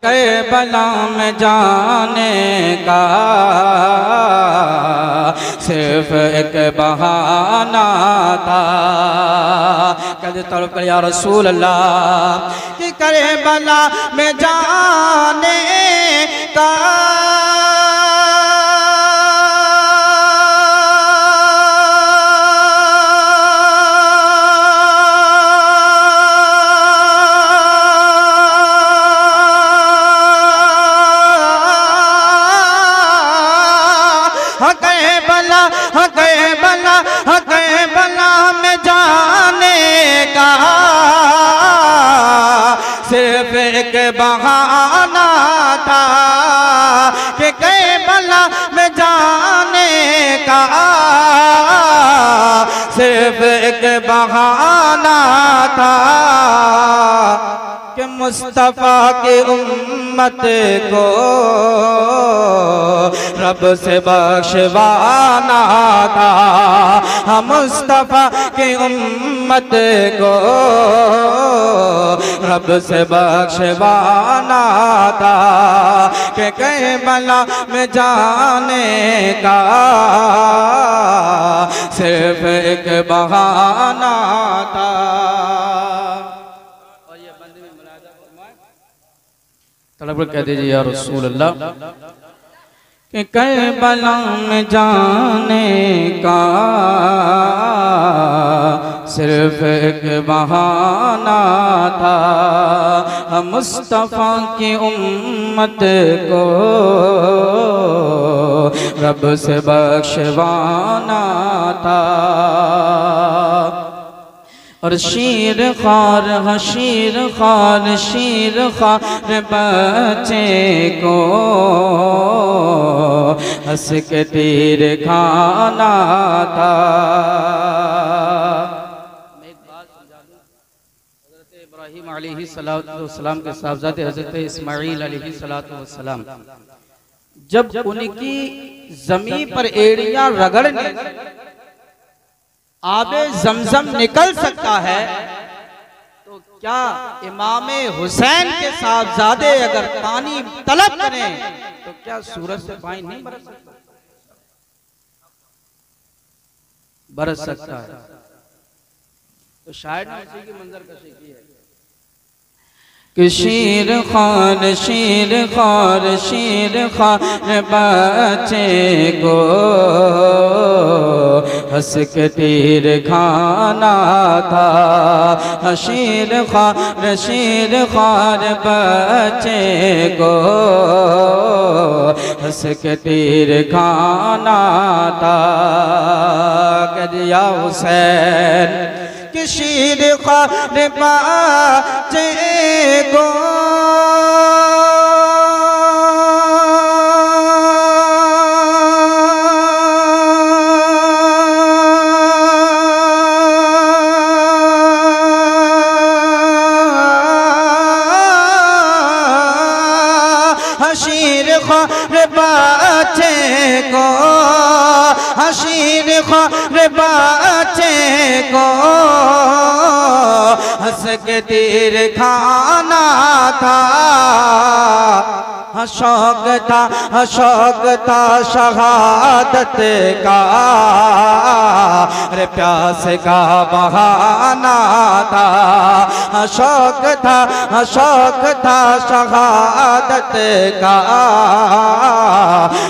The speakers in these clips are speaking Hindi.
करबला में जाने का सिर्फ एक बहाना था। कहते तड़प कर या रसूल अल्लाह कि करबला में जाने का करबला में जाने का सिर्फ एक बहाना था कि करबला में जाने का सिर्फ एक बहाना था कि मुस्तफ़ा की उम्मत को रब से बख्शवाना था। मुस्तफ़ा की उम्मत को रब से बख्शवाना था कि करबला में जाने का सिर्फ एक बहाना था। तड़प कह दीजिए या रसूल अल्लाह कि करबला में जाने का सिर्फ एक बहाना था। मुस्तफ़ा की उम्मत को रब से बख्शवाना था। और शीर खार बच्चे को हंस के तीर खाना था। मैं एक बात समझा दूं, हज़रत इब्राहीम अलैहिस्सलाम के साहबजादे हज़रत इस्माईल अलैहिस्सलाम जब उनकी जमीन पर एड़ियां रगड़ने आबे ज़मज़म निकल सकता है, तो क्या इमाम हुसैन के साहबजादे अगर पानी तलब करें तो क्या सूरज से पानी नहीं बरस सकता है? तो शायद ने इसी की मंजर कशी की है कि शीर खान बच्चे को हंस के तीर खाना था। शीर खान बच्चे को हंस के तीर खाना था। कह दिया हुसैन कि शीर खान बच्चे को शीर खान बच्चे को शीर खान बच्चे को हंस के तीर खाना था। शौक था शहादत का, अरे प्यास का बहाना था। शौक था शहादत का,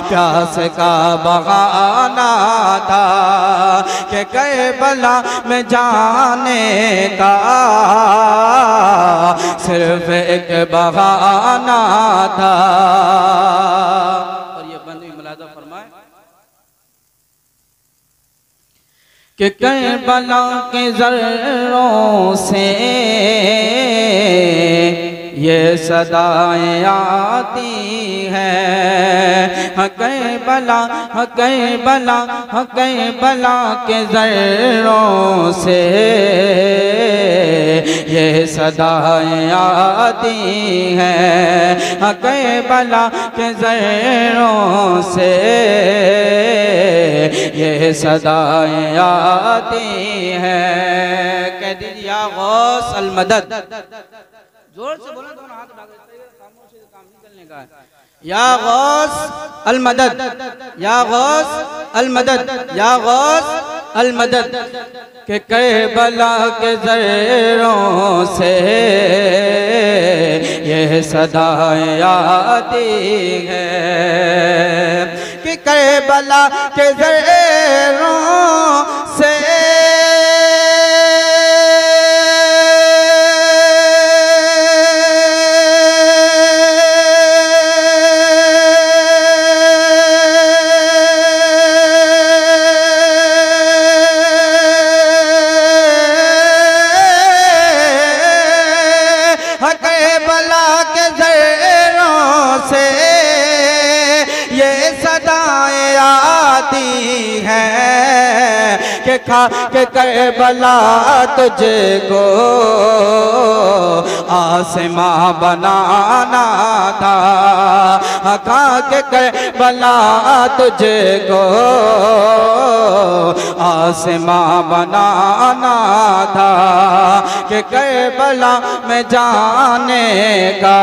प्यास का बहाना था कि करबला में जाने का सिर्फ एक बहाना था। और ये बंदी मुलाजा फरमाए कि करबला के ज़र्रों से ये सदाएं आती हैं। करबला के ज़र्रों से ये सदाएं आती हैं। करबला के ज़र्रों से ये सदाएं आती हैं। कह दीजिए या गौस अल मदद, जोर से बोला, दोनों हाथ उठा के काम नहीं चलने का है। या गौस अल मदद, या गौस अल मदद, या गौस अल मदद, के करबला के ज़र्रों से ये सदाएं आती है, कि करबला के ज़र्रों से के खा के करबला तुझको आसमां बनाना था, खा के करबला तुझको आसमां बनाना था, कि करबला में जाने का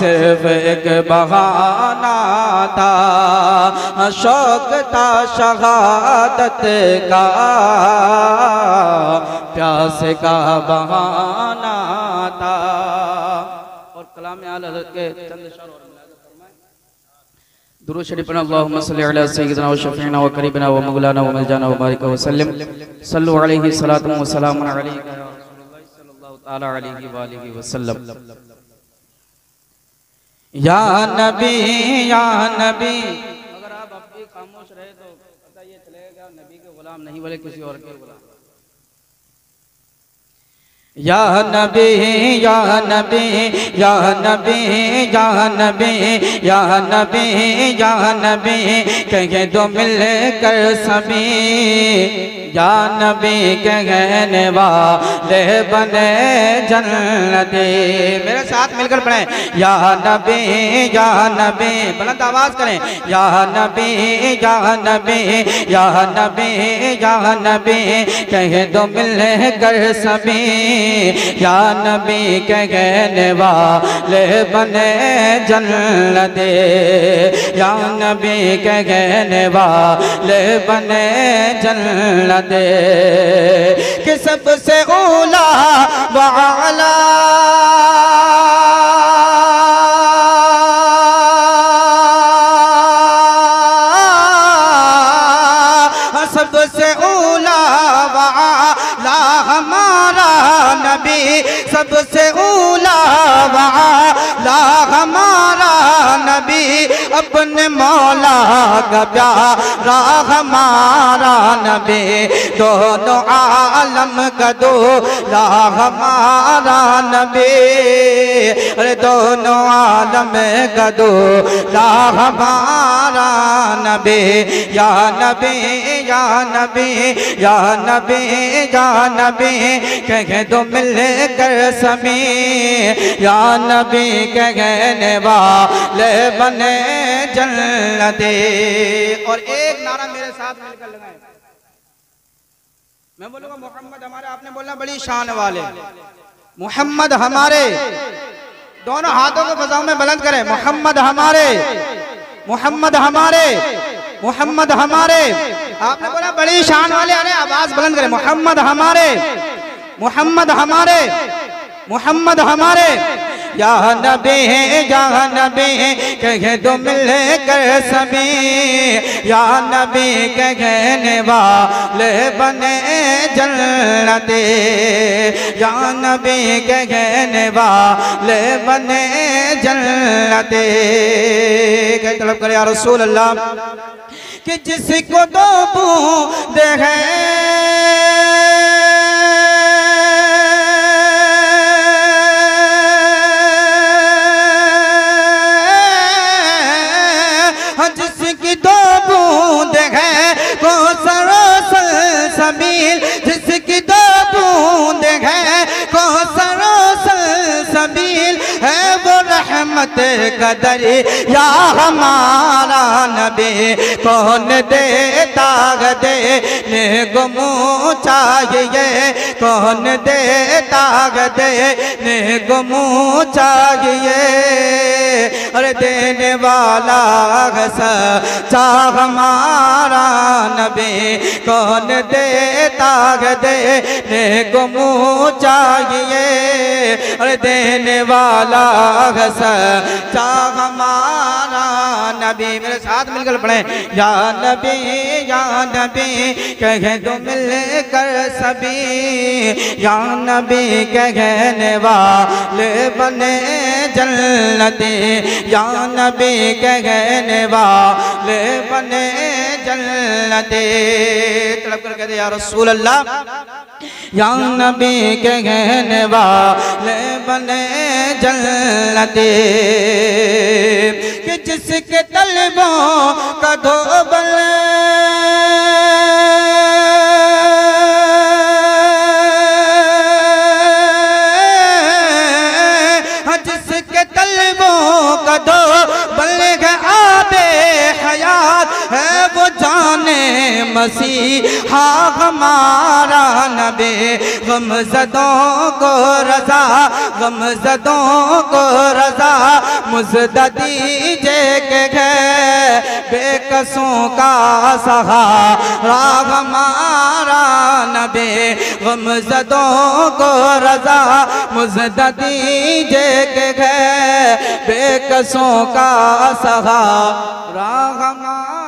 सिर्फ एक बहाना था, शौक था शहादत का, प्यास का बहाना था। और कलाम आला हज़रत के चंद शेर और दुरूद शरीफ पढ़ना। अल्लाहुम्मा सल्लि अला सय्यिदिना व शफीना व करीबना व मौलाना व मौलाना व बारिक व सल्लिम, सल्लु अलैहि सलातु व सलामुन अलैका या रसूलुल्लाह सल्लल्लाहु तआला अलैहि व आलिहि व सल्लम। या नबी या नबी, अगर आप अब भी खामोश रहे तो पता ये चलेगा नबी के गुलाम नहीं बोले किसी और के गुलाम। या नबी या नबी या नबी या नबी या नबी या नबी, कहे दो मिल कर सभी, या नबी कहने वाले बने जन्नती। मेरे साथ मिलकर पढ़ें, या नबी या नबी, बुलंद आवाज करें, या नबी या नबी या नबी या नबी, कहे दो मिल कर सभी, या नबी कहने वाले बने जन्नती, या नबी कहने वाले बने जन्नती, कि सबसे ऊला व आला सबसे ऊला व आला हमारा नबी, सबसे ऊला व आला हमारा नबी, अपने मौला का प्यारा हमारा नबी, दोनों आलम का दूल्हा हमारा नबी, अरे दोनों आलम का दूल्हा हमारा नबी, या नबी या नबी या नबी या नबी, कहे दो मिल कर समी, या नबी कहने वाले बने जन्नती। और एक नारा मेरे साथ मिलकर लगाएं, मैं बोलूंगा मोहम्मद हमारे, आपने बोलना बड़ी शान वाले, मोहम्मद हमारे, दोनों हाथों को फजाओं में बुलंद करें, मोहम्मद हमारे, मोहम्मद हमारे, मोहम्मद हमारे। आपने बोला बड़ी शान वाले, अरे आवाज बुलंद करें, मोहम्मद हमारे, मोहम्मद हमारे, मोहम्मद हमारे, या नबी या नबी, कहे दो मिल कर सभी, या नबी कहने वाले बने जन्नती, या नबी कहने वाले बने जन्नती। कहे तलब करे या रसूल अल्लाह, कि जिसको दो बूंदे हैं जिसकी दो बूंद है वो सरोसल सबील, जिसकी दो बूंद है वो सरोसल सबील है, वो रहमत कदर या हमारा नबी कौन देता देने को मुँह चाहिए, कौन देता देने को मुँह चाहिए। अरे देने वाला सच्चा हमारा नबी कौन देता देने को मुँह चाहिए। अरे देने वाला सच्चा हमारा नबी। मेरे साथ मिलकर पढ़े या नबी कहे तो मिल कर सभी, या नबी कहने वाले बने जन्नती, या नबी कहने वाले बने जन्नती। तड़प कर कहते या रसूल अल्लाह, या नबी कहने वाले बने जन्नती। कि जिसके तलबों का धोबल जिसके तलबों का धोबल है आबे हयात है वो जाने मसीहा हमारा नबी। गमज़दों को रज़ा, गमज़दों को रज़ा मुज़्दा दीजिए के है बेकसों का सहारा हमारा नबी। गमज़दों को रज़ा मुज़्दा दीजिए के है बेकसों का सहारा हमारा